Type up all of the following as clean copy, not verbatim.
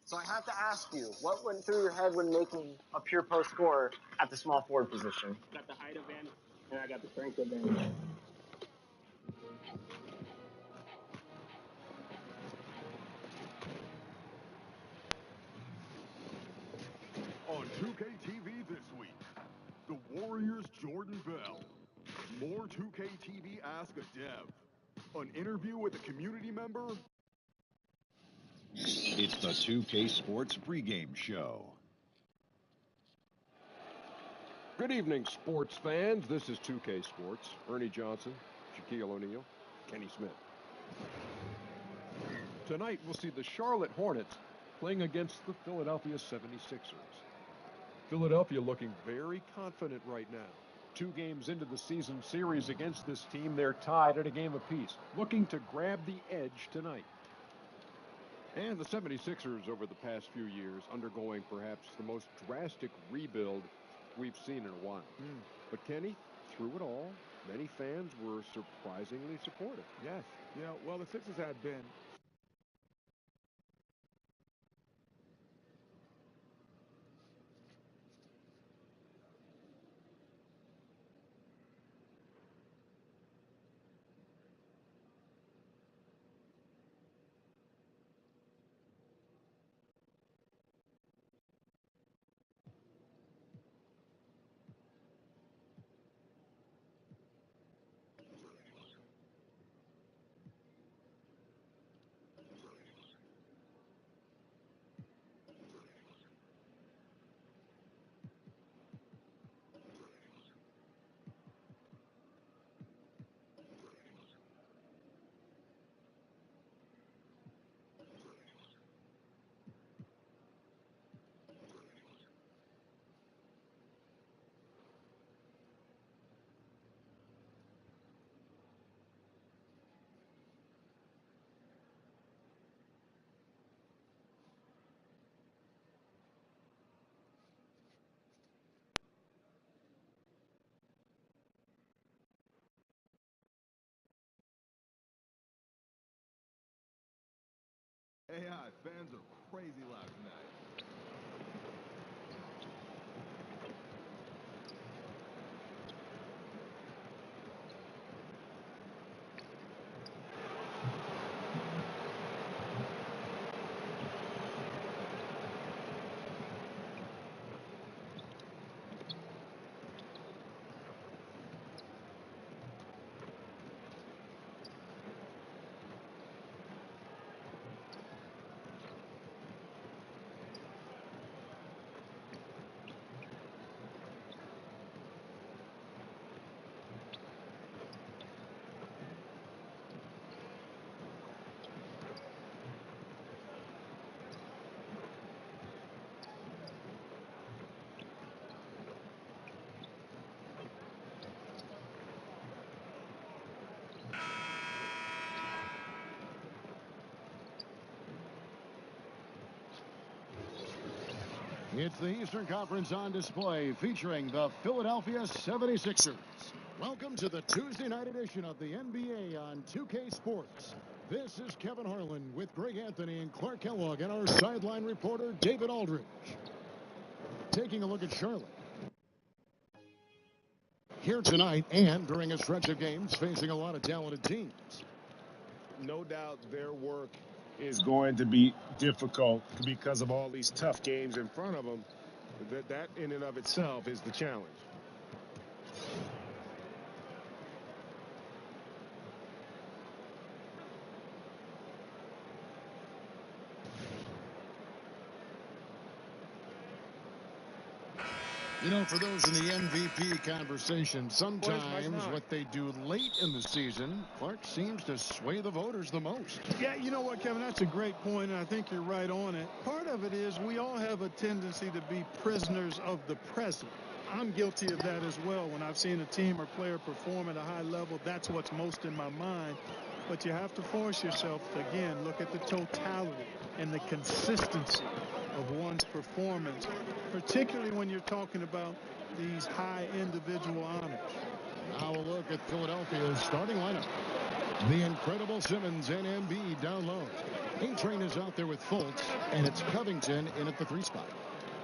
So I have to ask you, what went through your head when making a pure post score at the small forward position? Got the height advantage, and I got the strength advantage. On 2K TV this week, the Warriors' Jordan Bell. More 2K TV Ask a Dev. An interview with a community member. It's the 2K Sports pregame show. Good evening, sports fans. This is 2K Sports. Ernie Johnson, Shaquille O'Neal, Kenny Smith. Tonight, we'll see the Charlotte Hornets playing against the Philadelphia 76ers. Philadelphia looking very confident right now. 2 games into the season series against this team, they're tied at a game apiece, looking to grab the edge tonight. And the 76ers over the past few years undergoing perhaps the most drastic rebuild we've seen in a while. But Kenny, through it all, many fans were surprisingly supportive. Yes. Well, the Sixers had been AI fans are crazy loud tonight. It's the Eastern Conference on display featuring the Philadelphia 76ers. Welcome to the Tuesday night edition of the NBA on 2K Sports. This is Kevin Harlan with Greg Anthony and Clark Kellogg and our sideline reporter David Aldridge. Taking a look at Charlotte. Here tonight and during a stretch of games facing a lot of talented teams. No doubt their work is going to be difficult because of all these tough games in front of them. That in and of itself is the challenge. You know, for those in the MVP conversation, sometimes what they do late in the season, Clark, seems to sway the voters the most. Yeah, you know what, Kevin, that's a great point, and I think you're right on it. Part of it is we all have a tendency to be prisoners of the present. I'm guilty of that as well. When I've seen a team or player perform at a high level, that's what's most in my mind. But you have to force yourself to, again, look at the totality and the consistency of one's performance, particularly when you're talking about these high individual honors. Now a look at Philadelphia's starting lineup. The incredible Simmons and Embiid down low. A-Train is out there with Fultz, and it's Covington in at the 3 spot.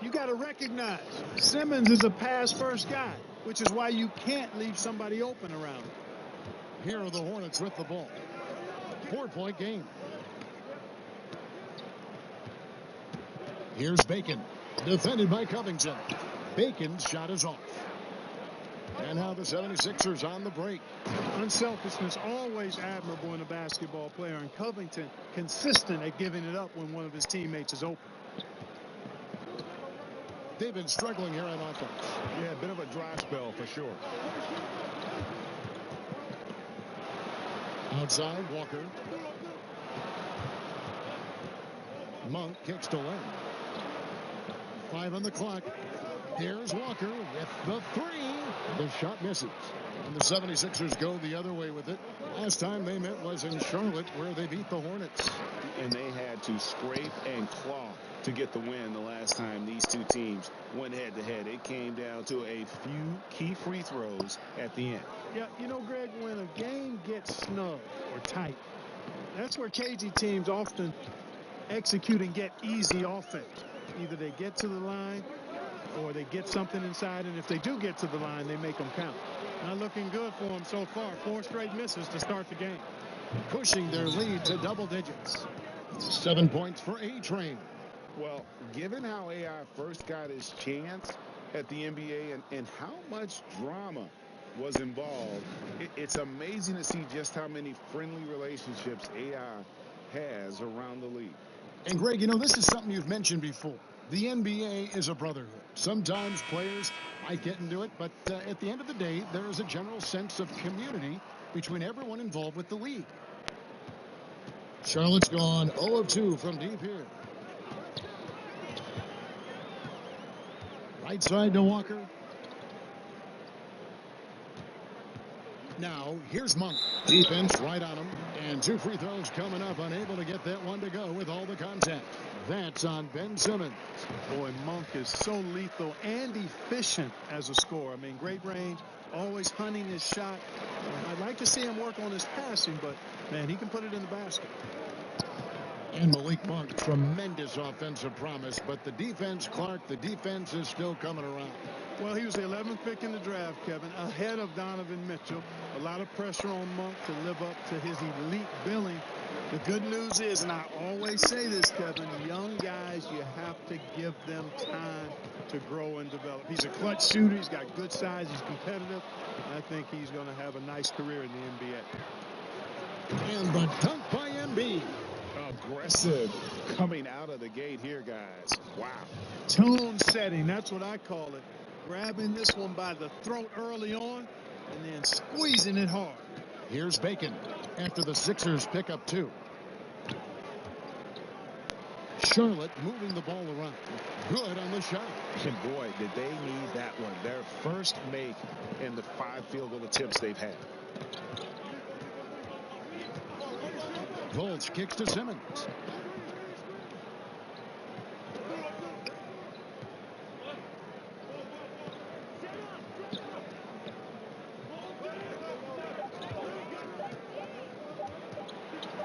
You got to recognize Simmons is a pass-first guy, which is why you can't leave somebody open around him. Here are the Hornets with the ball. 4-point game. Here's Bacon, defended by Covington. Bacon's shot is off. And now the 76ers on the break. Unselfishness always admirable in a basketball player, and Covington consistent at giving it up when one of his teammates is open. They've been struggling here on offense. Yeah, a bit of a dry spell for sure. Outside, Walker. Monk kicks to Len. 5 on the clock. Here's Walker with the 3. The shot misses. And the 76ers go the other way with it. Last time they met was in Charlotte, where they beat the Hornets. And they had to scrape and claw to get the win the last time these two teams went head-to-head. It came down to a few key free throws at the end. Yeah, you know, Greg, when a game gets snug or tight, that's where KG teams often execute and get easy offense. Either they get to the line or they get something inside, and if they do get to the line, they make them count. Not looking good for them so far. 4 straight misses to start the game. Pushing their lead to double digits. 7 points for A-Train. Well, given how AI first got his chance at the NBA and how much drama was involved, it's amazing to see just how many friendly relationships AI has around the league. And Greg, you know, this is something you've mentioned before. The NBA is a brotherhood. Sometimes players might get into it, but at the end of the day, there is a general sense of community between everyone involved with the league. Charlotte's gone 0 of 2 from deep here. Right side to Walker. Now, here's Monk. Defense right on him. And 2 free throws coming up. Unable to get that one to go with all the contact. That's on Ben Simmons. Boy, Monk is so lethal and efficient as a scorer. I mean, great range, always hunting his shot. I'd like to see him work on his passing, but, man, he can put it in the basket. And Malik Monk, tremendous offensive promise. But the defense, Clark, the defense is still coming around. Well, he was the 11th pick in the draft, Kevin, ahead of Donovan Mitchell. A lot of pressure on Monk to live up to his elite billing. The good news is, and I always say this, Kevin, young guys, you have to give them time to grow and develop. He's a clutch shooter. He's got good size. He's competitive. I think he's going to have a nice career in the NBA. And the dunk by Embiid. Aggressive coming out of the gate here, guys. Wow. Tone setting, that's what I call it. Grabbing this one by the throat early on and then squeezing it hard. Here's Bacon after the Sixers pick up 2. Charlotte moving the ball around. Good on the shot. And boy, did they need that one. Their first make in the 5 field goal attempts they've had. Fultz kicks to Simmons.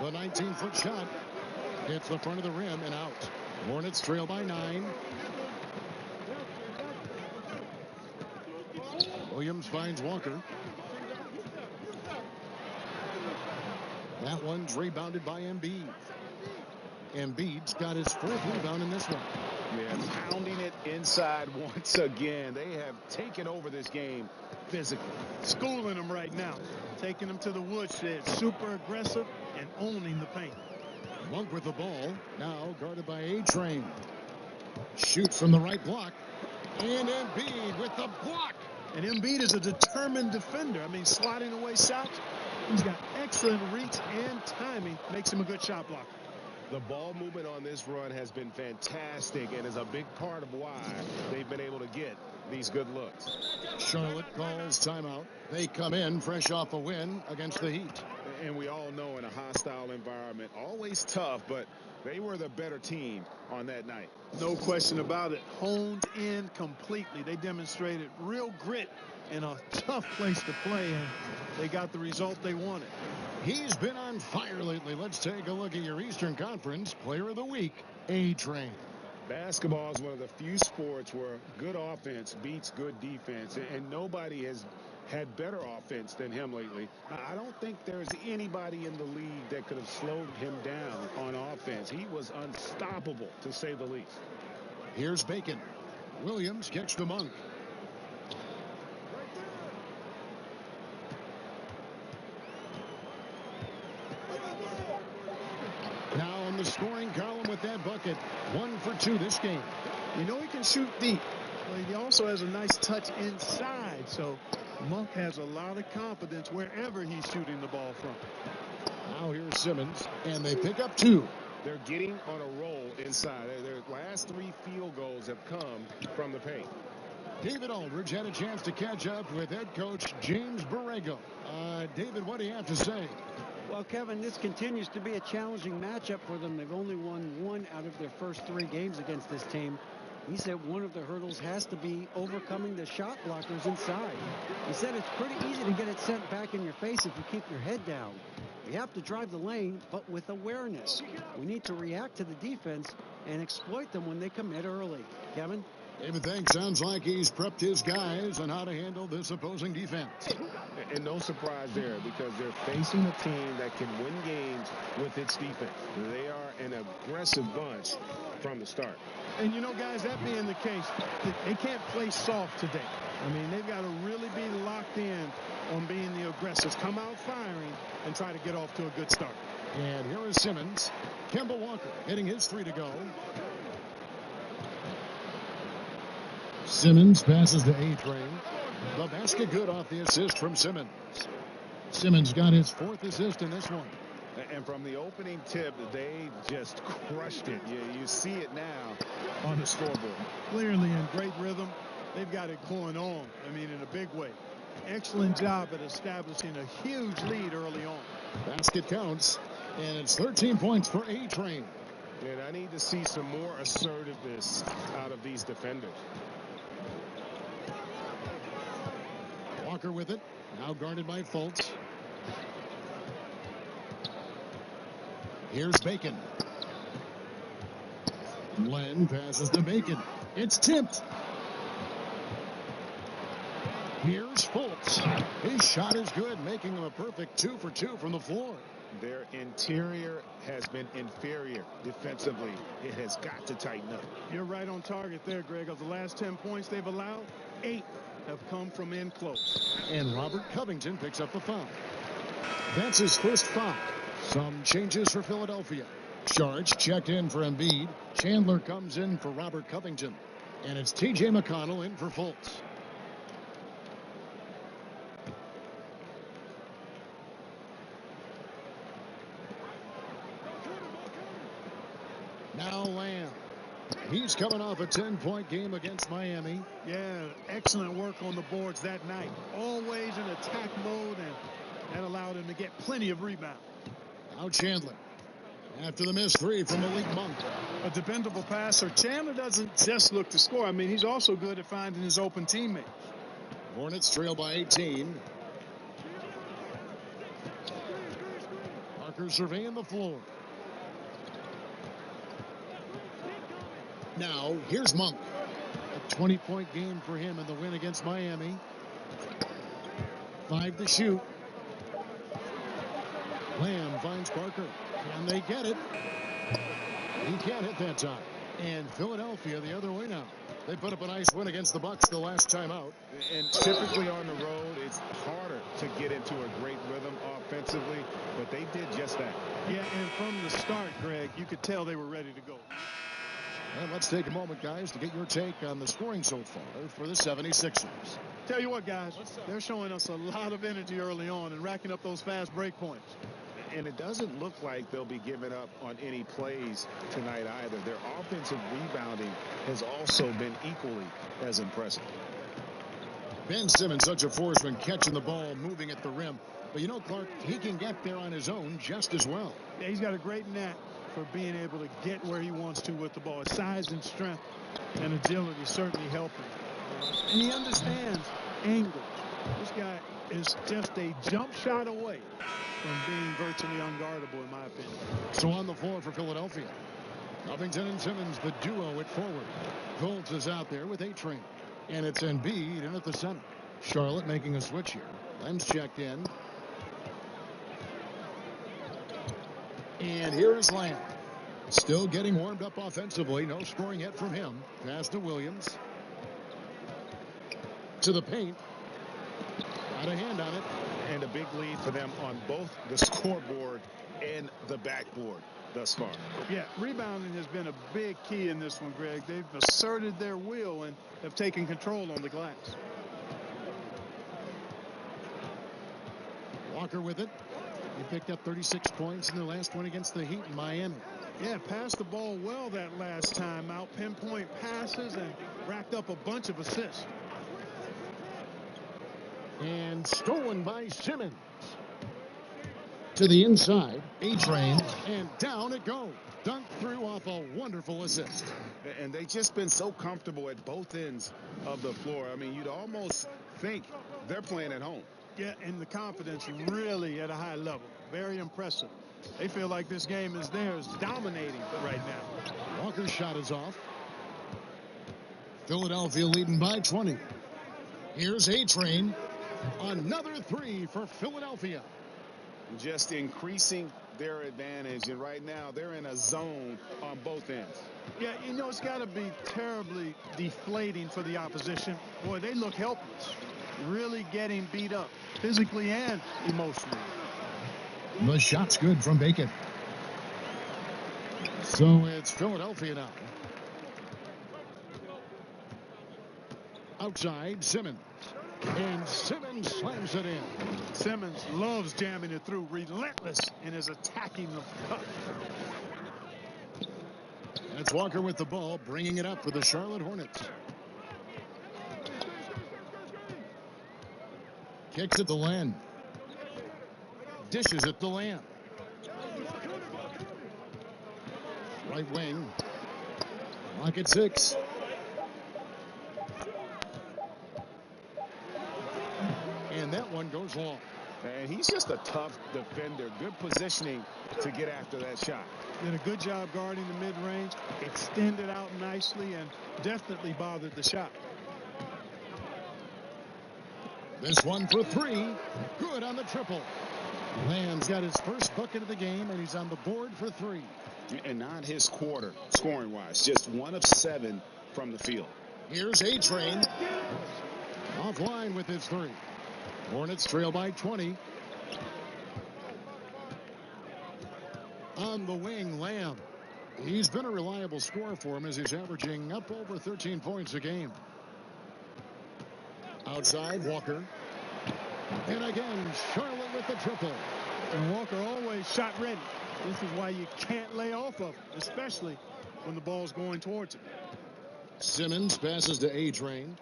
The 19-foot shot hits the front of the rim and out. Hornets trail by 9. Williams finds Walker. That one's rebounded by Embiid. Embiid's got his 4th rebound in this one. Yeah, pounding it inside once again. They have taken over this game physically. Schooling them right now. Taking them to the woodshed. Super aggressive and owning the paint. Monk with the ball. Now guarded by A-Train. Shoots from the right block. And Embiid with the block. And Embiid is a determined defender. I mean, sliding away shots. He's got excellent reach and timing. Makes him a good shot blocker. The ball movement on this run has been fantastic and is a big part of why they've been able to get these good looks. Charlotte calls timeout. They come in fresh off a win against the Heat. And we all know in a hostile environment, always tough, but they were the better team on that night. No question about it. Honed in completely. They demonstrated real grit in a tough place to play, and they got the result they wanted. He's been on fire lately. Let's take a look at your Eastern Conference Player of the Week, A-Train. Basketball is one of the few sports where good offense beats good defense, and nobody has had better offense than him lately. I don't think there's anybody in the league that could have slowed him down on offense. He was unstoppable, to say the least. Here's Bacon. Williams gets to Monk. Now on the scoring column with that bucket. 1 for 2 this game. You know he can shoot deep, but he also has a nice touch inside. So Monk has a lot of confidence wherever he's shooting the ball from. Now here's Simmons, and they pick up 2. They're getting on a roll inside. Their last 3 field goals have come from the paint. David Aldridge had a chance to catch up with head coach James Borrego. David, what do you have to say? Well, Kevin, this continues to be a challenging matchup for them. They've only won 1 out of their first 3 games against this team. He said one of the hurdles has to be overcoming the shot blockers inside. He said it's pretty easy to get it sent back in your face if you keep your head down. You have to drive the lane, but with awareness. We need to react to the defense and exploit them when they commit early. Kevin? David thinks sounds like he's prepped his guys on how to handle this opposing defense. And no surprise there, because they're facing a team that can win games with its defense. They are an aggressive bunch from the start. And you know, guys, that being the case, they can't play soft today. I mean, they've got to really be locked in on being the aggressors. Come out firing and try to get off to a good start. And here is Simmons. Kemba Walker hitting his 3 to go. Simmons passes to A-Train. The basket good off the assist from Simmons. Simmons got his 4th assist in this one. And from the opening tip, they just crushed it. You see it now on the scoreboard. Clearly in great rhythm. They've got it going on, I mean, in a big way. Excellent job at establishing a huge lead early on. Basket counts, and it's 13 points for A-Train. And I need to see some more assertiveness out of these defenders. Walker with it, now guarded by Fultz. Here's Bacon. Len passes to Bacon. It's tipped. Here's Fultz. His shot is good, making him a perfect 2 for 2 from the floor. Their interior has been inferior defensively. It has got to tighten up. You're right on target there, Greg. Of the last 10 points they've allowed, 8 have come from in close. And Robert Covington picks up the foul. That's his first foul. Some changes for Philadelphia. Sharge checked in for Embiid. Chandler comes in for Robert Covington. And it's T.J. McConnell in for Fultz. Now Lamb. He's coming off a 10-point game against Miami. Yeah, excellent work on the boards that night. Always in attack mode, and that allowed him to get plenty of rebound. Now Chandler. After the missed 3 from Malik Monk. A dependable passer. Chandler doesn't just look to score. I mean, he's also good at finding his open teammates. Hornets trail by 18. Parker surveying the floor. Now, here's Monk. A 20-point game for him in the win against Miami. 5 to shoot. Lamb finds Parker. Can they get it? He can't hit that time. And Philadelphia the other way now. They put up a nice win against the Bucks the last time out. And typically on the road, it's harder to get into a great rhythm offensively, but they did just that. Yeah, and from the start, Greg, you could tell they were ready to go. And let's take a moment, guys, to get your take on the scoring so far for the 76ers. Tell you what, guys, they're showing us a lot of energy early on and racking up those fast break points. And it doesn't look like they'll be giving up on any plays tonight either. Their offensive rebounding has also been equally as impressive. Ben Simmons, such a force when catching the ball, moving at the rim. But you know, Clark, he can get there on his own just as well. Yeah, he's got a great knack for being able to get where he wants to with the ball. His size and strength and agility certainly help him. And he understands angle. This guy is just a jump shot away from being virtually unguardable, in my opinion. So on the floor for Philadelphia, Covington and Simmons, the duo at forward. Fultz is out there with A-Train. And it's Embiid in at the center. Charlotte making a switch here. Lem's checked in. And here is Lamb. Still getting warmed up offensively. No scoring yet from him. Pass to Williams. To the paint. Got a hand on it. And a big lead for them on both the scoreboard and the backboard thus far. Yeah, rebounding has been a big key in this one, Greg. They've asserted their will and have taken control on the glass. Walker with it. He picked up 36 points in their last one against the Heat in Miami. Yeah, passed the ball well that last time out. Pinpoint passes and racked up a bunch of assists. And stolen by Simmons. To the inside. A-Train. And down it goes. Dunked through off a wonderful assist. And they've just been so comfortable at both ends of the floor. I mean, you'd almost think they're playing at home. Yeah, and the confidence really at a high level. Very impressive. They feel like this game is theirs, dominating right now. Walker's shot is off. Philadelphia leading by 20. Here's A-Train. Another three for Philadelphia. Just increasing their advantage, and right now they're in a zone on both ends. Yeah, you know, it's got to be terribly deflating for the opposition. Boy, they look helpless. Really getting beat up, physically and emotionally. The shot's good from Bacon. So it's Philadelphia now. Outside, Simmons. And Simmons slams it in. Simmons loves jamming it through, relentless in his attacking of cup. That's Walker with the ball, bringing it up for the Charlotte Hornets. Kicks at the Lamb. Dishes at the Lamb. Right wing. Lock at 6. And that one goes long. And he's just a tough defender. Good positioning to get after that shot. Did a good job guarding the mid-range. Extended out nicely and definitely bothered the shot. This one for 3. Good on the triple. Lamb's got his first bucket of the game, and he's on the board for 3. And not his quarter, scoring-wise. Just 1 of 7 from the field. Here's A-Train. Offline with his 3. Hornets trail by 20. On the wing, Lamb. He's been a reliable scorer for him as he's averaging up over 13 points a game. Outside, Walker. And again, Charlotte with the triple. And Walker always shot ready. This is why you can't lay off of him, especially when the ball's going towards him. Simmons passes to A-Train.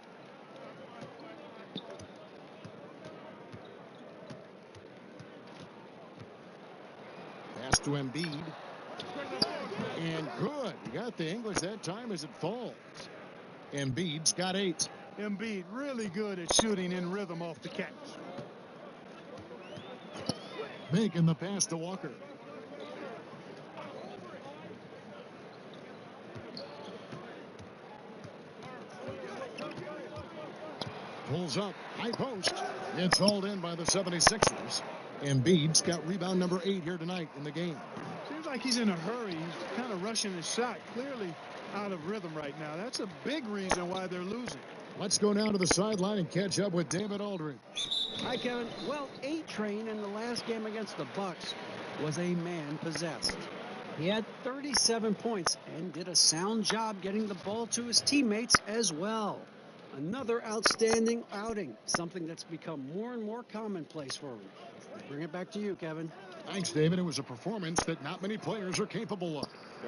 Pass to Embiid. And good. He got the English that time as it falls. Embiid's got 8. Embiid really good at shooting in rhythm off the catch. Making the pass to Walker. Pulls up. High post. It's hauled in by the 76ers. Embiid's got rebound number 8 here tonight in the game. Seems like he's in a hurry. He's kind of rushing his shot. Clearly out of rhythm right now. That's a big reason why they're losing. Let's go down to the sideline and catch up with David Aldridge. Hi, Kevin. Well, A-Train in the last game against the Bucks was a man possessed. He had 37 points and did a sound job getting the ball to his teammates as well. Another outstanding outing, something that's become more and more commonplace for him. Bring it back to you, Kevin. Thanks, David. It was a performance that not many players are capable of.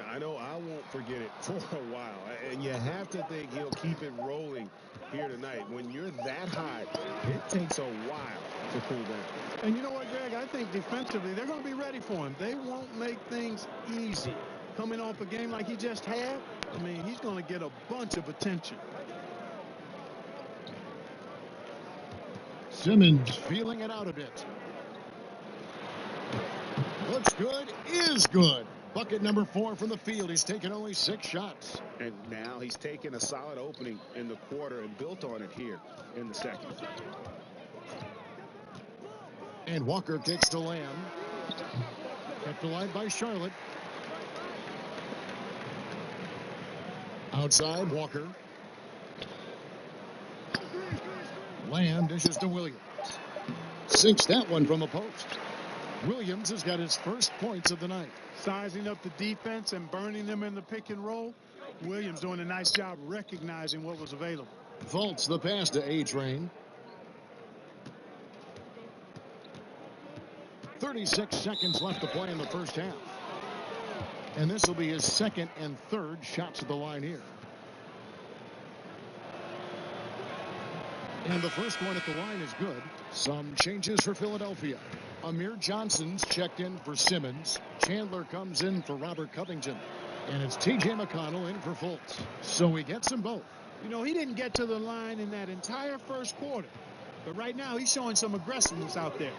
I know I won't forget it for a while. And you have to think he'll keep it rolling here tonight. When you're that high, it takes a while to cool down. And you know what, Greg? I think defensively, they're going to be ready for him. They won't make things easy. Coming off a game like he just had, I mean, he's going to get a bunch of attention. Simmons feeling it out a bit. Looks good, is good. Bucket number 4 from the field. He's taken only 6 shots. And now he's taken a solid opening in the quarter and built on it here in the second. And Walker kicks to Lamb. Kept alive by Charlotte. Outside, Walker. Lamb dishes to Williams. Sinks that one from the post. Williams has got his first points of the night. Sizing up the defense and burning them in the pick and roll. Williams doing a nice job recognizing what was available. Faults the pass to A-Train. 36 seconds left to play in the first half. And this will be his second and third shots at the line here. And the first one at the line is good. Some changes for Philadelphia. Amir Johnson's checked in for Simmons. Chandler comes in for Robert Covington. And it's T.J. McConnell in for Fultz. So he gets them both. You know, he didn't get to the line in that entire first quarter. But right now, he's showing some aggressiveness out there.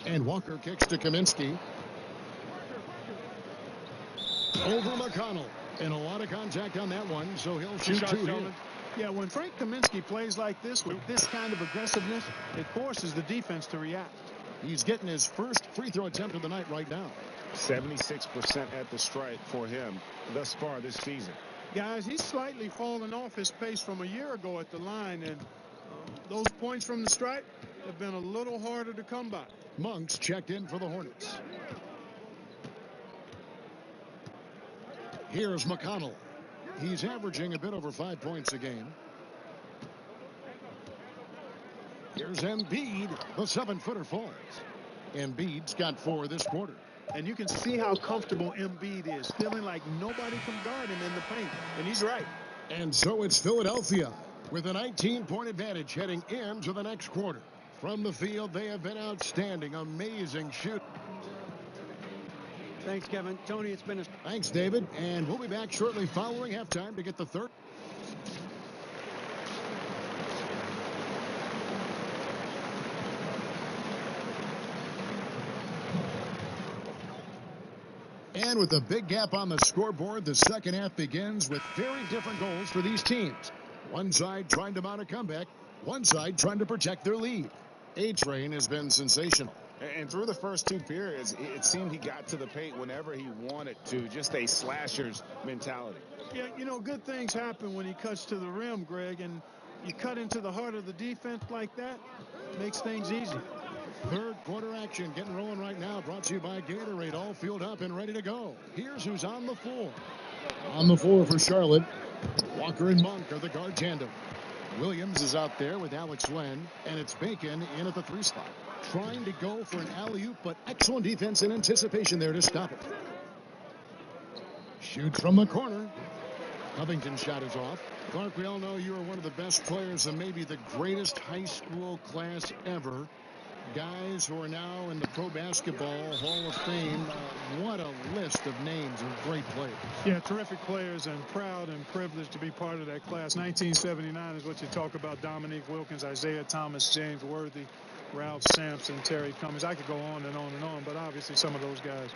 And Walker kicks to Kaminsky. Over McConnell. And a lot of contact on that one, so he'll shoot 2 here. Yeah, when Frank Kaminsky plays like this with this kind of aggressiveness, it forces the defense to react. He's getting his first free throw attempt of the night right now. 76% at the stripe for him thus far this season. Guys, he's slightly fallen off his pace from a year ago at the line, and those points from the stripe have been a little harder to come by. Monk's checked in for the Hornets. Here's McConnell. He's averaging a bit over 5 points a game. Here's Embiid. The 7-footer falls. Embiid's got 4 this quarter. And you can see how comfortable Embiid is, feeling like nobody can guard him in the paint. And he's right. And so it's Philadelphia with a 19-point advantage heading into the next quarter. From the field, they have been outstanding. Amazing shoot. Thanks, Kevin. Tony, it's been a... Thanks, David. And we'll be back shortly following halftime to get the third. And with a big gap on the scoreboard, the second half begins with very different goals for these teams. One side trying to mount a comeback, one side trying to protect their lead. A-Train has been sensational. And through the first 2 periods, it seemed he got to the paint whenever he wanted to. Just a slasher's mentality. Yeah, you know, good things happen when he cuts to the rim, Greg, and you cut into the heart of the defense like that, makes things easy. Third quarter action getting rolling right now, brought to you by Gatorade, all fueled up and ready to go. Here's who's on the floor. On the floor for Charlotte, Walker and Monk are the guard tandem. Williams is out there with Alex Len, and it's Bacon in at the 3 spot. Trying to go for an alley-oop, but excellent defense and anticipation there to stop it. Shoots from the corner. Covington's shot is off. Clark, we all know you are one of the best players and maybe the greatest high school class ever. Guys who are now in the Pro Basketball Hall of Fame. What a list of names of great players. Yeah, terrific players, and proud and privileged to be part of that class. 1979 is what you talk about. Dominique Wilkins, Isaiah Thomas, James Worthy, Ralph Sampson, Terry Cummings. I could go on and on and on, but obviously some of those guys,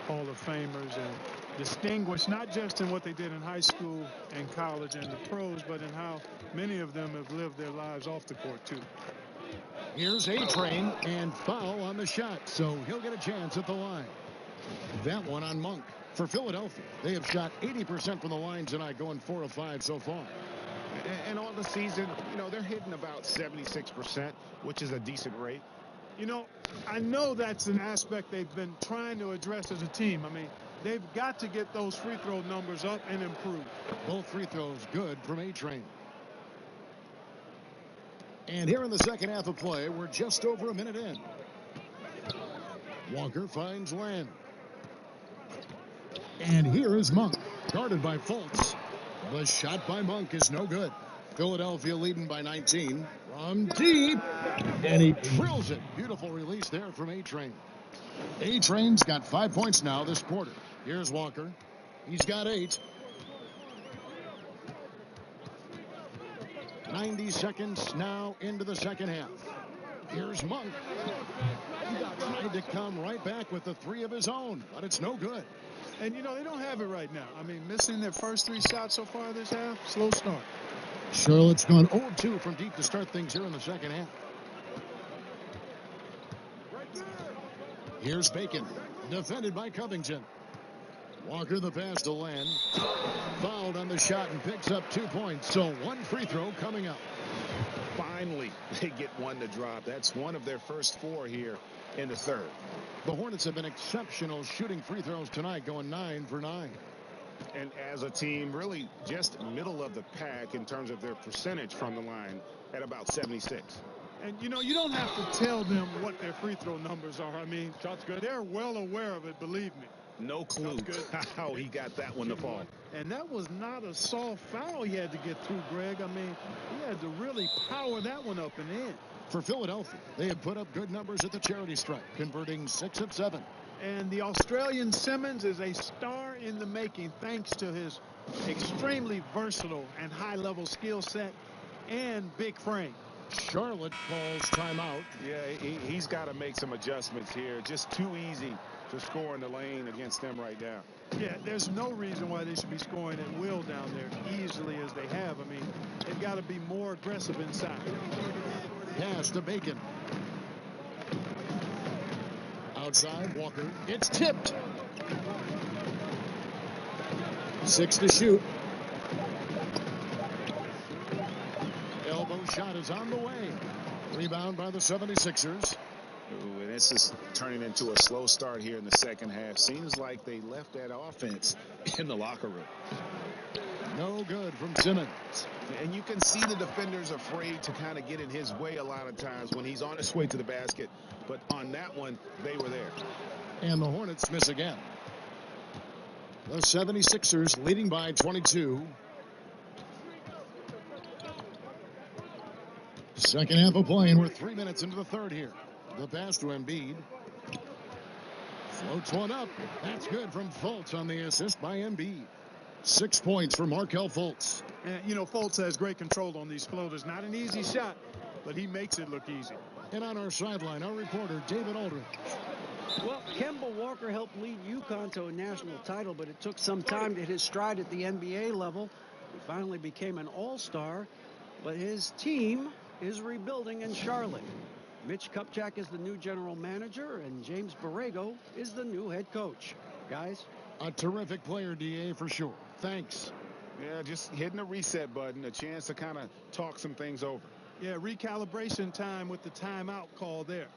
Hall of Famers, and distinguished not just in what they did in high school and college and the pros, but in how many of them have lived their lives off the court, too. Here's A-Train, and foul on the shot, so he'll get a chance at the line. That one on Monk. For Philadelphia, they have shot 80% from the line tonight, going 4 of 5 so far. And on the season, you know, they're hitting about 76%, which is a decent rate. You know, I know that's an aspect they've been trying to address as a team. I mean, they've got to get those free throw numbers up and improve. Both free throws good from A-Train. And here in the second half of play, we're just over a minute in. Walker finds Len. And here is Monk, guarded by Fultz. The shot by Monk is no good. Philadelphia leading by 19 from deep. And he drills it. Beautiful release there from A-Train. A-Train's got 5 points now this quarter. Here's Walker. He's got 8. 90 seconds now into the second half. Here's Monk. Tried to come right back with the three of his own, but it's no good. And, you know, they don't have it right now. I mean, missing their first 3 shots so far this half, slow start. Charlotte's gone 0-2 from deep to start things here in the second half. Here's Bacon, defended by Covington. Walker the pass to Len. Fouled on the shot and picks up 2 points. So 1 free throw coming up. Finally, they get one to drop. That's one of their first 4 here in the third. The Hornets have been exceptional shooting free throws tonight, going 9 for 9. And as a team, really just middle of the pack in terms of their percentage from the line at about 76. And, you know, you don't have to tell them what their free throw numbers are. I mean, shots good. They're well aware of it, believe me. No clue how he got that one to fall. And that was not a soft foul he had to get through, Greg. I mean, he had to really power that one up and in. For Philadelphia, they have put up good numbers at the charity stripe, converting 6 of 7. And the Australian Simmons is a star in the making thanks to his extremely versatile and high-level skill set and big frame. Charlotte calls timeout. Yeah, he's got to make some adjustments here. Just too easy to score in the lane against them right now. Yeah, there's no reason why they should be scoring at will down there easily as they have. I mean, they've got to be more aggressive inside. Pass to Bacon. Outside, Walker. It's tipped. 6 to shoot. Elbow shot is on the way. Rebound by the 76ers. Ooh, and this is turning into a slow start here in the second half. Seems like they left that offense in the locker room. No good from Simmons. And you can see the defenders afraid to kind of get in his way a lot of times when he's on his way to the basket. But on that one, they were there. And the Hornets miss again. The 76ers leading by 22. Second half of play, and we're 3 minutes into the third here. The pass to Embiid. Floats one up. That's good from Fultz on the assist by Embiid. 6 points for Markelle Fultz. And, you know, Fultz has great control on these floaters. Not an easy shot, but he makes it look easy. And on our sideline, our reporter, David Aldridge. Well, Kemba Walker helped lead UConn to a national title, but it took some time to hit his stride at the NBA level. He finally became an all-star, but his team is rebuilding in Charlotte. Mitch Kupchak is the new general manager, and James Borrego is the new head coach. Guys? A terrific player, DA, for sure. Thanks. Yeah, just hitting the reset button, a chance to kind of talk some things over. Yeah, recalibration time with the timeout call there.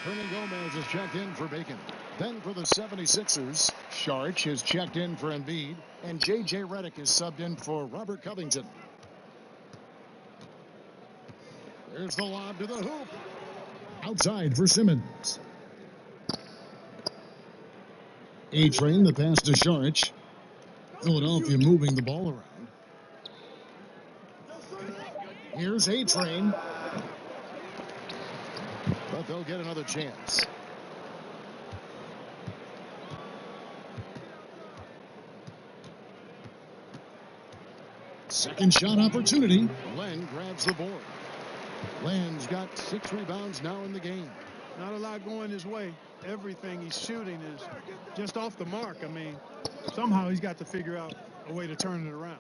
Hernan Gomez is checked in for Bacon. Then for the 76ers, Saric is checked in for Embiid, and J.J. Redick is subbed in for Robert Covington. There's the lob to the hoop. Outside for Simmons. A-Train, the pass to Saric. Philadelphia moving the ball around. Here's A-Train. But they'll get another chance. Second shot opportunity. Len grabs the board. Len's got 6 rebounds now in the game. Not a lot going his way. Everything he's shooting is just off the mark. I mean, somehow he's got to figure out a way to turn it around.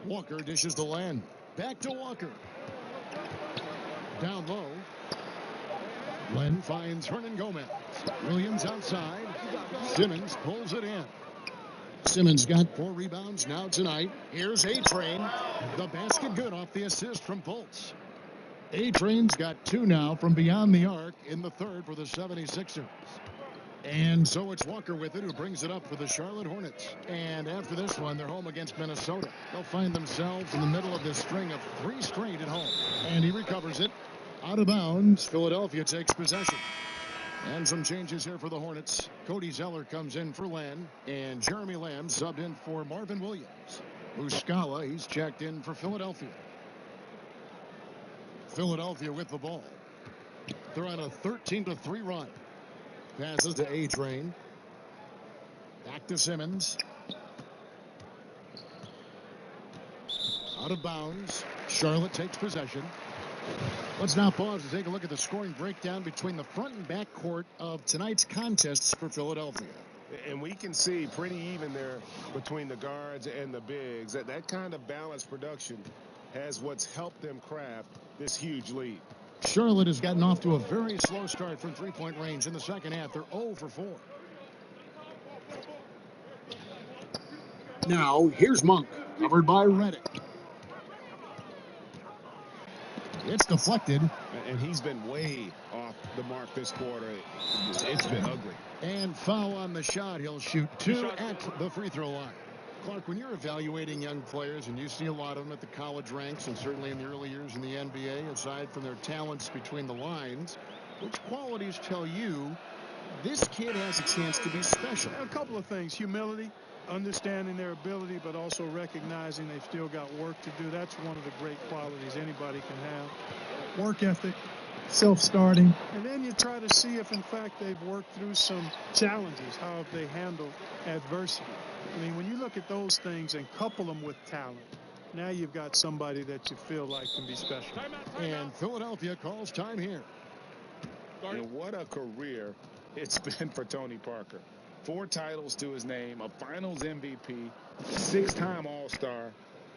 Walker dishes to Len. Back to Walker. Down low. Len finds Hernan Gomez. Williams outside. Simmons pulls it in. Simmons got 4 rebounds now tonight. Here's A-Train. The basket good off the assist from Fultz. A-Train's got 2 now from beyond the arc in the third for the 76ers. And so it's Walker with it who brings it up for the Charlotte Hornets. And after this one, they're home against Minnesota. They'll find themselves in the middle of this string of 3 straight at home. And he recovers it. Out of bounds, Philadelphia takes possession. And some changes here for the Hornets. Cody Zeller comes in for Len, and Jeremy Lamb subbed in for Marvin Williams. Muscala, he's checked in for Philadelphia. Philadelphia with the ball. They're on a 13-3 run. Passes to A-Train. Back to Simmons. Out of bounds. Charlotte takes possession. Let's now pause to take a look at the scoring breakdown between the front and back court of tonight's contests for Philadelphia. And we can see pretty even there between the guards and the bigs. That kind of balanced production has what's helped them craft this huge lead. Charlotte has gotten off to a very slow start from three-point range in the second half. They're 0 for 4. Now, here's Monk, covered by Reddick. It's deflected. And he's been way off the mark this quarter. It's been ugly. And foul on the shot. He'll shoot 2 at the free throw line. Clark, when you're evaluating young players, and you see a lot of them at the college ranks and certainly in the early years in the NBA, aside from their talents between the lines, which qualities tell you this kid has a chance to be special? A couple of things. Humility, understanding their ability, but also recognizing they've still got work to do. That's one of the great qualities anybody can have. Work ethic, self-starting. And then you try to see if, in fact, they've worked through some challenges. How have they handled adversity? I mean, when you look at those things and couple them with talent, now you've got somebody that you feel like can be special. And Philadelphia calls time here. And what a career it's been for Tony Parker. 4 titles to his name, a Finals MVP, 6-time All-Star.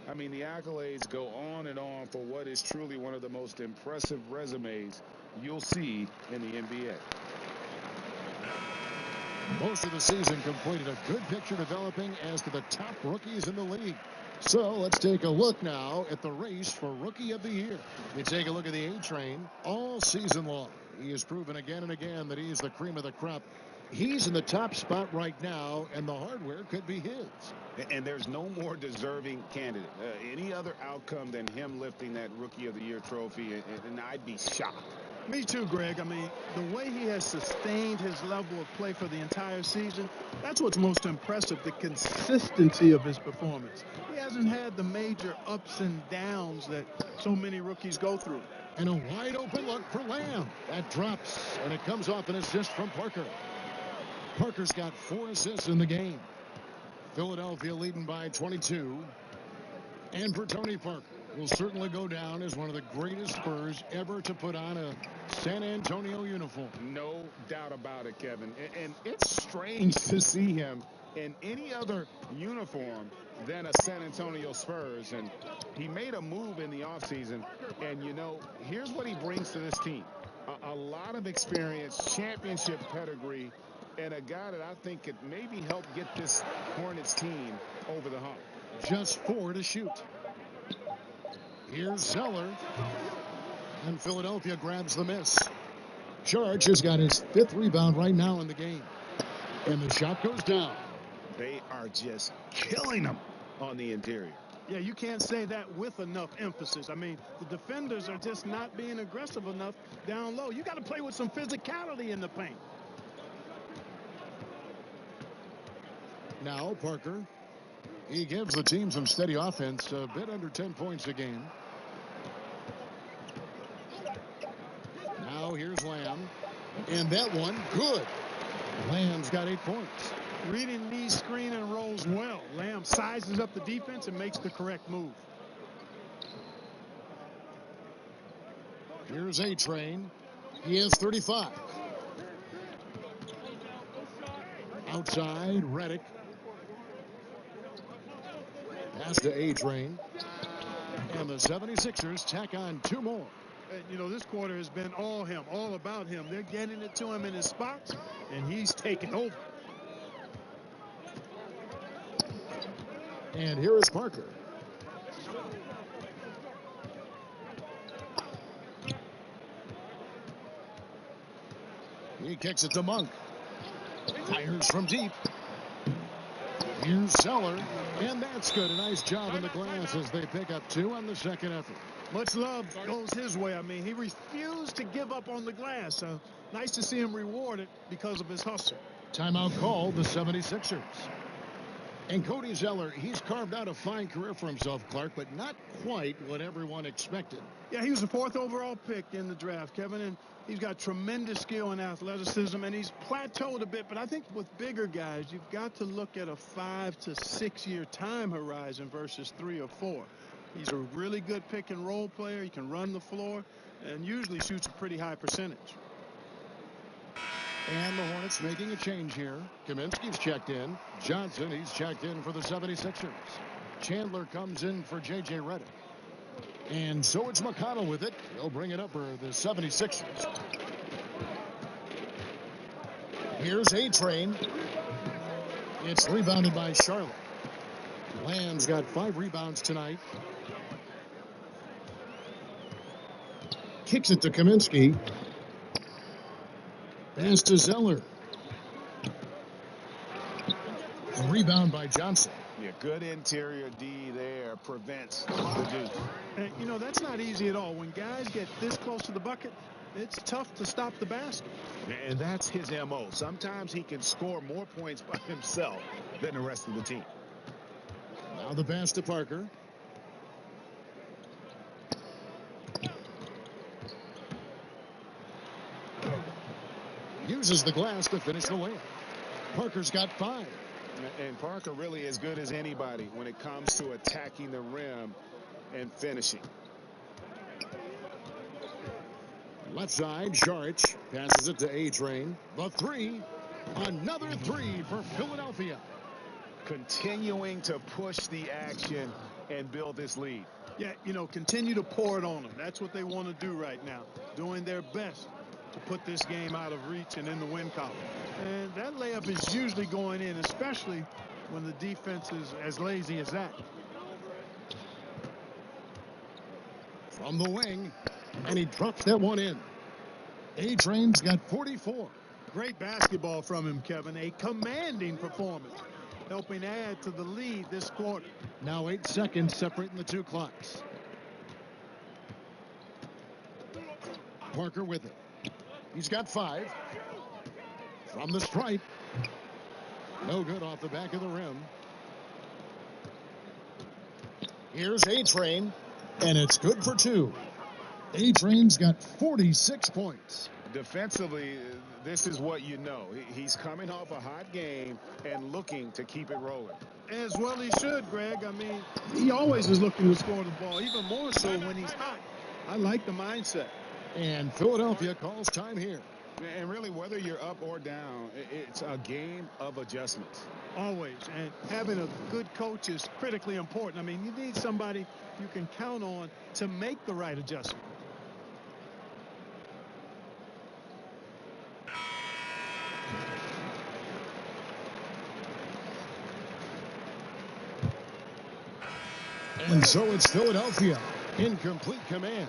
I mean, the accolades go on and on for what is truly one of the most impressive resumes you'll see in the NBA. Most of the season completed, a good picture developing as to the top rookies in the league. So let's take a look now at the race for Rookie of the Year. You take a look at the A-Train all season long. He has proven again and again that he's the cream of the crop. He's in the top spot right now, and the hardware could be his. And there's no more deserving candidate. Any other outcome than him lifting that Rookie of the Year trophy, and I'd be shocked. Me too, Greg. I mean, the way he has sustained his level of play for the entire season, that's what's most impressive, the consistency of his performance. He hasn't had the major ups and downs that so many rookies go through. And a wide open look for Lamb. That drops, and it comes off an assist from Parker. Parker's got 4 assists in the game. Philadelphia leading by 22. And for Tony Parker, will certainly go down as one of the greatest Spurs ever to put on a San Antonio uniform. No doubt about it, Kevin. And it's strange to see him in any other uniform than a San Antonio Spurs. And he made a move in the offseason. And, you know, here's what he brings to this team. A lot of experience, championship pedigree, and a guy that I think could maybe help get this Hornets team over the hump. Just 4 to shoot. Here's Zeller. And Philadelphia grabs the miss. George has got his 5th rebound right now in the game. And the shot goes down. They are just killing them on the interior. Yeah, you can't say that with enough emphasis. I mean, the defenders are just not being aggressive enough down low. You got to play with some physicality in the paint. Now Parker. He gives the team some steady offense, a bit under 10 points a game. Now here's Lamb. And that one, good. Lamb's got 8 points. Reading these screen and rolls well. Lamb sizes up the defense and makes the correct move. Here's A-Train. He has 35. Outside, Reddick. Pass to A-Train. And the 76ers tack on 2 more. You know, this quarter has been all him, all about him. They're getting it to him in his spots, and he's taking over. And here is Parker. He kicks it to Monk. Fires from deep. Here's Zeller. And that's good. A nice job in the glass as they pick up 2 on the second effort. Much love goes his way. I mean, he refused to give up on the glass. Nice to see him rewarded because of his hustle. Timeout called the 76ers. And Cody Zeller, he's carved out a fine career for himself, Clark, but not quite what everyone expected. Yeah, he was the 4th overall pick in the draft, Kevin, and he's got tremendous skill and athleticism, and he's plateaued a bit. But I think with bigger guys, you've got to look at a 5 to 6 year time horizon versus 3 or 4. He's a really good pick and roll player. He can run the floor and usually shoots a pretty high percentage. And the Hornets making a change here. Kaminsky's checked in. Johnson, he's checked in for the 76ers. Chandler comes in for J.J. Redick. And so it's McConnell with it. He'll bring it up for the 76ers. Here's A-Train. It's rebounded by Charlotte. Lamb's got 5 rebounds tonight. Kicks it to Kaminsky. Pass to Zeller. A rebound by Johnson. Yeah, good interior D there prevents the deuce. And, you know, that's not easy at all. When guys get this close to the bucket, it's tough to stop the basket. And that's his MO. Sometimes he can score more points by himself than the rest of the team. Now the pass to Parker. Uses the glass to finish the layup. Parker's got 5. And Parker really as good as anybody when it comes to attacking the rim and finishing. Left side, Saric passes it to A-Train. The 3. Another 3 for Philadelphia. Continuing to push the action and build this lead. Yeah, you know, continue to pour it on them. That's what they want to do right now. Doing their best to put this game out of reach and in the win column. And that layup is usually going in, especially when the defense is as lazy as that. From the wing, and he drops that one in. A-Train's got 44. Great basketball from him, Kevin. A commanding performance, helping add to the lead this quarter. Now 8 seconds separating the 2 clocks. Parker with it. He's got 5. From the stripe. No good off the back of the rim. Here's A-Train, and it's good for 2. A-Train's got 46 points. Defensively, this is what you know. He's coming off a hot game and looking to keep it rolling. As well he should, Greg. I mean, he always is looking to score the ball, even more so when he's hot. I like the mindset. And Philadelphia calls time here. And really, whether you're up or down, it's a game of adjustments. Always. And having a good coach is critically important. I mean, you need somebody you can count on to make the right adjustment. And so it's Philadelphia in complete command.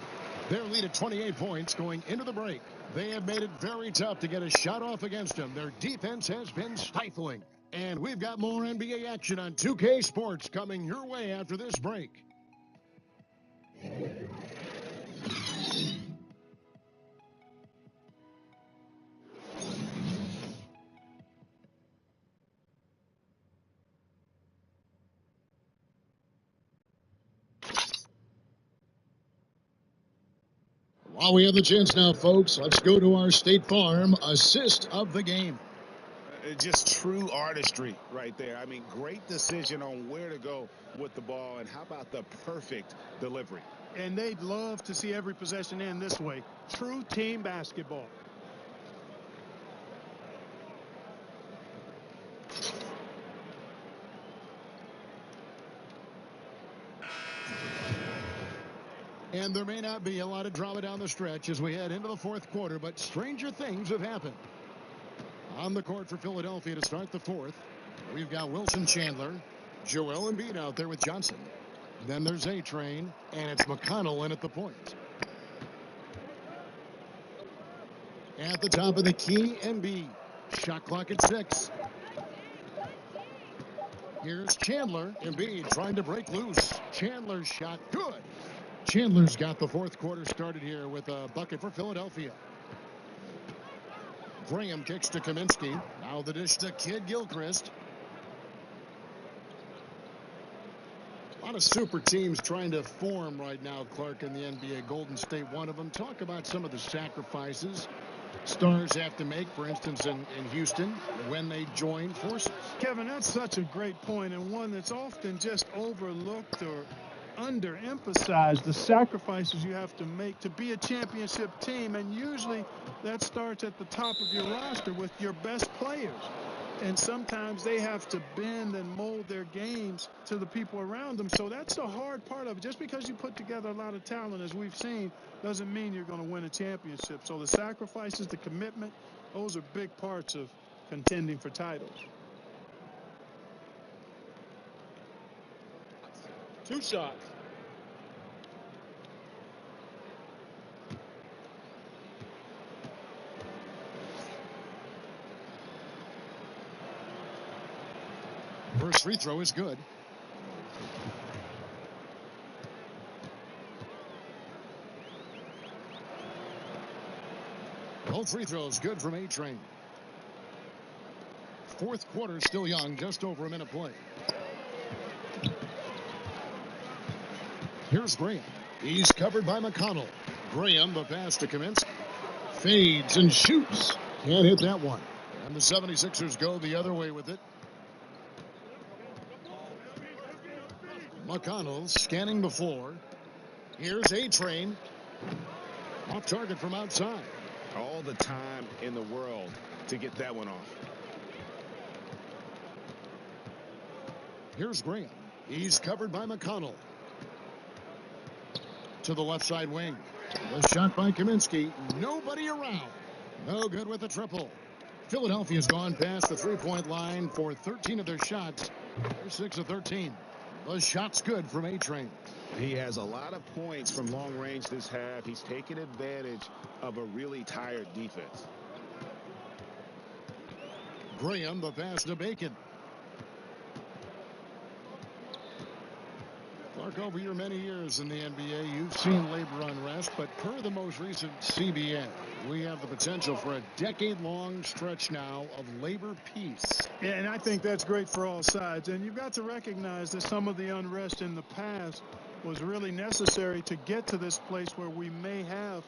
Their lead at 28 points going into the break. They have made it very tough to get a shot off against them. Their defense has been stifling. And we've got more NBA action on 2K Sports coming your way after this break. While we have the chance now, folks, let's go to our State Farm assist of the game. Just true artistry right there. I mean, great decision on where to go with the ball, and how about the perfect delivery? And they'd love to see every possession end this way. True team basketball. And there may not be a lot of drama down the stretch as we head into the 4th quarter, but stranger things have happened. On the court for Philadelphia to start the 4th, we've got Wilson Chandler, Joel Embiid out there with Johnson. Then there's A-Train, and it's McConnell in at the point. At the top of the key, Embiid. Shot clock at 6. Here's Chandler. Embiid trying to break loose. Chandler's shot good. Chandler's got the 4th quarter started here with a bucket for Philadelphia. Graham kicks to Kaminsky. Now the dish to Kid Gilchrist. lot of super teams trying to form right now, Clark, in the NBA. Golden State, one of them. Talk about some of the sacrifices stars have to make, for instance, in Houston when they join forces. Kevin, that's such a great point, and one that's often just overlooked or underemphasized, the sacrifices you have to make to be a championship team. And usually that starts at the top of your roster with your best players. And sometimes they have to bend and mold their games to the people around them. So that's the hard part of it. Just because you put together a lot of talent, as we've seen, doesn't mean you're going to win a championship. So the sacrifices, the commitment, those are big parts of contending for titles. 2 shots. First free throw is good. Both free throws good from A-Train. Fourth quarter still young, just over a minute play. Here's Graham. He's covered by McConnell. Graham, the pass to Kaminsky. Fades and shoots. Can't hit that one. And the 76ers go the other way with it. McConnell scanning the floor. Here's A-Train. Off target from outside. All the time in the world to get that one off. Here's Graham. He's covered by McConnell. To the left side wing. The shot by Kaminsky. Nobody around. No good with the triple. Philadelphia's gone past the three-point line for 13 of their shots. They're 6 of 13. The shot's good from A-Train. He has a lot of points from long range this half. He's taken advantage of a really tired defense. Graham, the pass to Bacon. Clark, over your many years in the NBA, you've seen labor unrest, but per the most recent CBA, we have the potential for a decade-long stretch now of labor peace. Yeah, and I think that's great for all sides. And you've got to recognize that some of the unrest in the past was really necessary to get to this place where we may have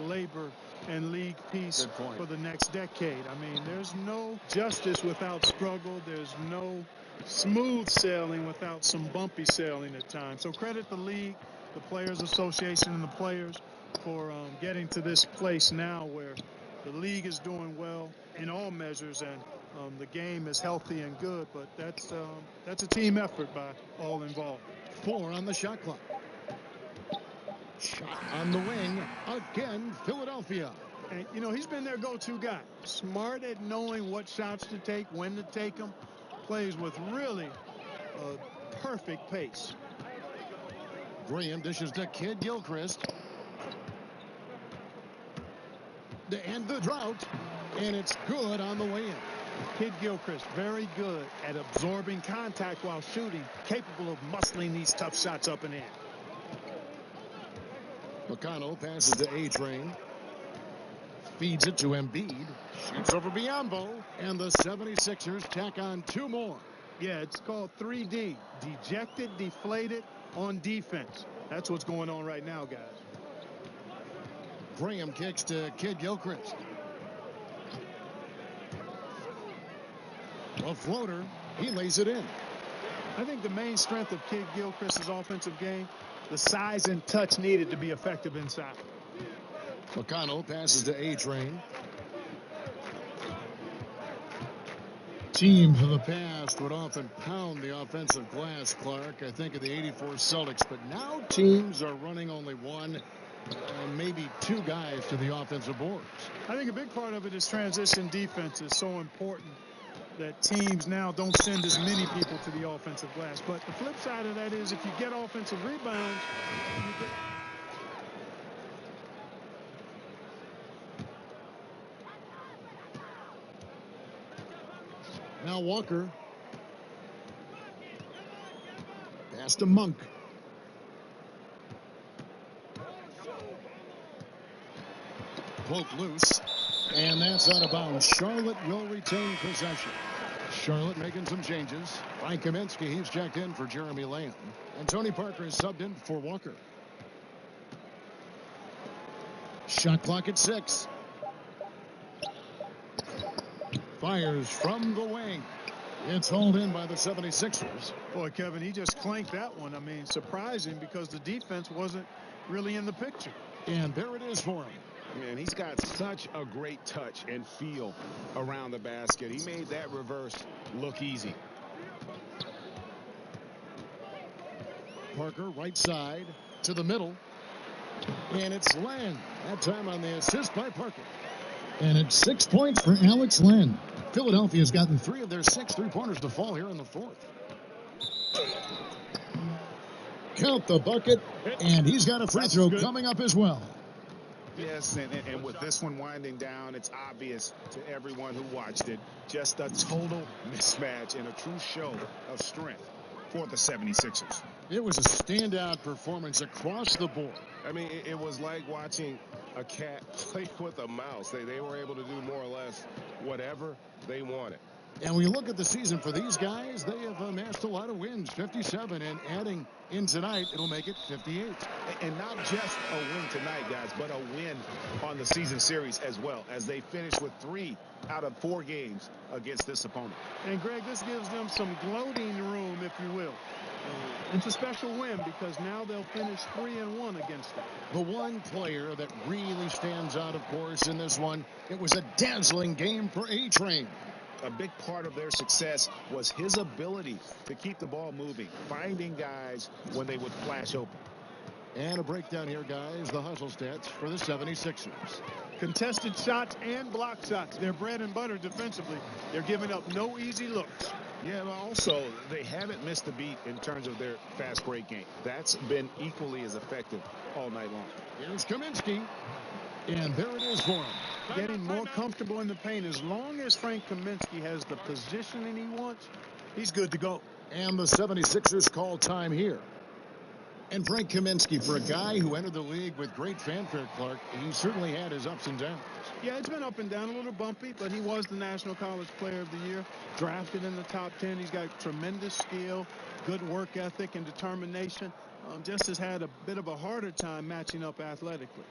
labor and league peace for the next decade. I mean, there's no justice without struggle. There's no smooth sailing without some bumpy sailing at times. So credit the league, the Players Association, and the players for getting to this place now where the league is doing well in all measures and the game is healthy and good. But that's a team effort by all involved. 4 on the shot clock. Shot on the wing. Again, Philadelphia. And, you know, he's been their go-to guy. Smart at knowing what shots to take, when to take them. Plays with really perfect pace. Graham dishes to Kid Gilchrist. To end the drought. And it's good on the way in. Kid Gilchrist, very good at absorbing contact while shooting, capable of muscling these tough shots up and in. McConnell passes to A-Train. Feeds it to Embiid. Shoots over Biyombo. And the 76ers tack on 2 more. Yeah, it's called 3D. Dejected, deflated, on defense. That's what's going on right now, guys. Graham kicks to Kid Gilchrist. A floater. He lays it in. I think the main strength of Kid Gilchrist's offensive game, the size and touch needed to be effective inside. McConnell passes to A-Train. Teams of the past would often pound the offensive glass, Clark. I think of the '84 Celtics, but now teams are running only 1, maybe 2 guys to the offensive boards. I think a big part of it is transition defense is so important that teams now don't send as many people to the offensive glass. But the flip side of that is if you get offensive rebounds, you get... Now Walker. Pass to Monk. Poke loose. And that's out of bounds. Charlotte will retain possession. Charlotte making some changes. Frank Kaminsky, he's checked in for Jeremy Lamb. And Tony Parker is subbed in for Walker. Shot clock at 6. Fires from the wing. It's hauled in by the 76ers. Boy, Kevin, he just clanked that one. I mean, surprising because the defense wasn't really in the picture. And there it is for him. Man, he's got such a great touch and feel around the basket. He made that reverse look easy. Parker right side to the middle. And it's Len. That time on the assist by Parker. And it's 6 points for Alex Len. Philadelphia's gotten 3 of their 6 three-pointers to fall here in the 4th. Count the bucket. And he's got a free throw coming up as well. Yes, and with this one winding down, it's obvious to everyone who watched it. Just a total mismatch and a true show of strength for the 76ers. It was a standout performance across the board. I mean, it was like watching a cat play with a mouse. They were able to do more or less whatever they wanted. And when you look at the season for these guys, they have amassed a lot of wins, 57, and adding in tonight, it'll make it 58. And not just a win tonight, guys, but a win on the season series as well, as they finish with 3 out of 4 games against this opponent. And, Greg, this gives them some gloating room, if you will. It's a special win because now they'll finish 3-1 against them. The one player that really stands out, of course, in this one, it was a dazzling game for A-Train. A big part of their success was his ability to keep the ball moving, finding guys when they would flash open. And a breakdown here, guys, the hustle stats for the 76ers. Contested shots and block shots. They're bread and butter defensively. They're giving up no easy looks. Yeah, but also, they haven't missed a beat in terms of their fast break game. That's been equally as effective all night long. Here's Kaminsky. And there it is for him. Getting more comfortable in the paint. As long as Frank Kaminsky has the positioning he wants, he's good to go. And the 76ers call time here. And Frank Kaminsky, for a guy who entered the league with great fanfare, Clark, he certainly had his ups and downs. Yeah, it's been up and down, a little bumpy, but he was the National College Player of the Year, drafted in the top 10. He's got tremendous skill, good work ethic, and determination. Just has had a bit of a harder time matching up athletically.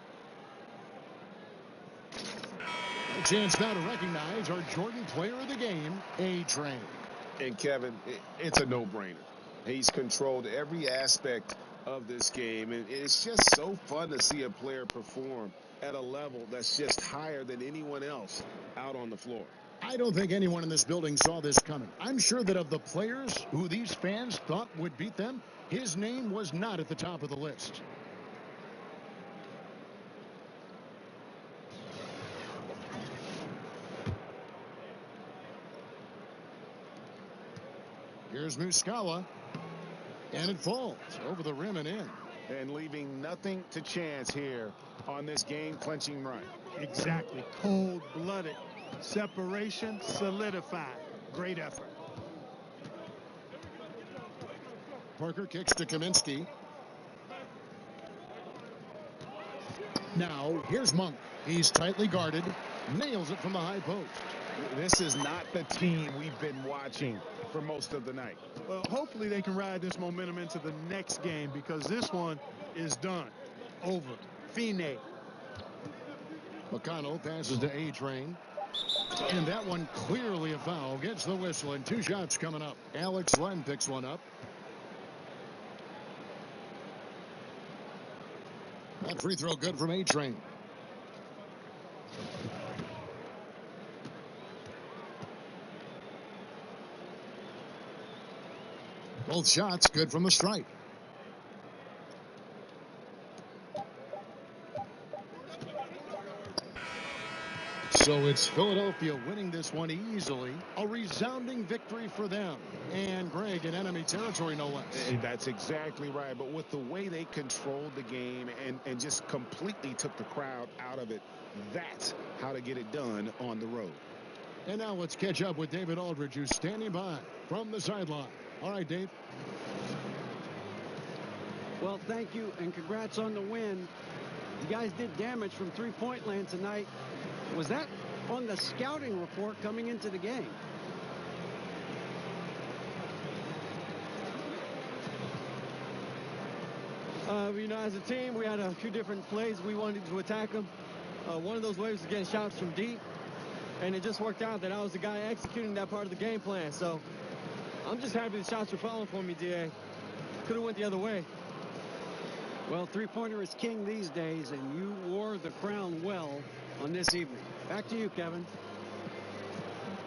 A chance now to recognize our Jordan Player of the Game, A-Train. And, Kevin, it's a no-brainer. He's controlled every aspect of this game, and it's just so fun to see a player perform at a level that's just higher than anyone else out on the floor. I don't think anyone in this building saw this coming. I'm sure that of the players who these fans thought would beat them, his name was not at the top of the list. Here's Muscala. And it falls over the rim and in. And leaving nothing to chance here on this game-clinching run. Exactly. Cold-blooded. Separation solidified. Great effort. Parker kicks to Kaminsky. Now, here's Monk. He's tightly guarded. Nails it from the high post. This is not the team we've been watching for most of the night. Well, hopefully they can ride this momentum into the next game because this one is done. Over. Fine. McConnell passes to A-Train. And that one clearly a foul. Gets the whistle and 2 shots coming up. Alex Len picks one up. That free throw good from A-Train. Both shots good from the stripe. So it's Philadelphia winning this one easily. A resounding victory for them. And Greg in enemy territory, no less. That's exactly right. But with the way they controlled the game and just completely took the crowd out of it, that's how to get it done on the road. And now let's catch up with David Aldridge, who's standing by from the sideline. All right, Dave. Well, thank you, and congrats on the win. You guys did damage from three-point land tonight. Was that on the scouting report coming into the game? As a team, we had a few different plays we wanted to attack them. One of those ways was getting shots from deep, and it just worked out that I was the guy executing that part of the game plan. So I'm just happy the shots were falling for me, DA. Could have went the other way. Well, three-pointer is king these days, and you wore the crown well on this evening. Back to you, Kevin.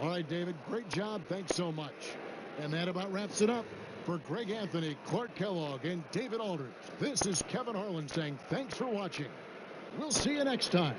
All right, David, great job. Thanks so much. And that about wraps it up. For Greg Anthony, Clark Kellogg, and David Aldridge, this is Kevin Harlan saying thanks for watching. We'll see you next time.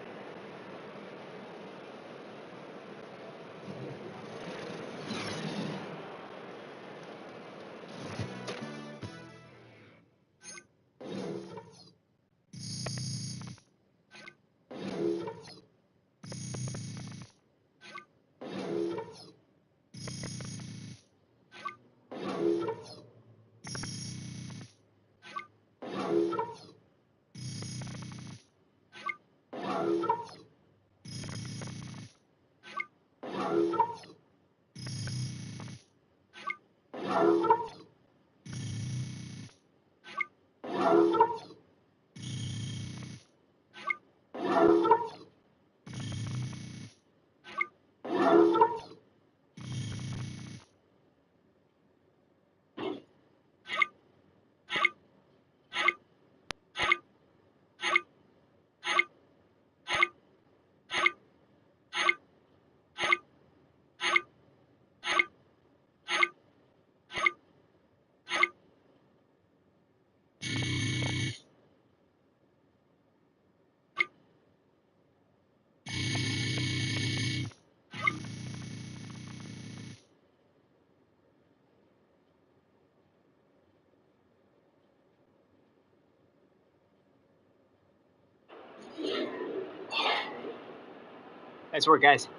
Nice work, guys.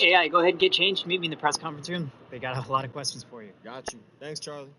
AI, go ahead and get changed. Meet me in the press conference room. They got a lot of questions for you. Got you. Thanks, Charlie.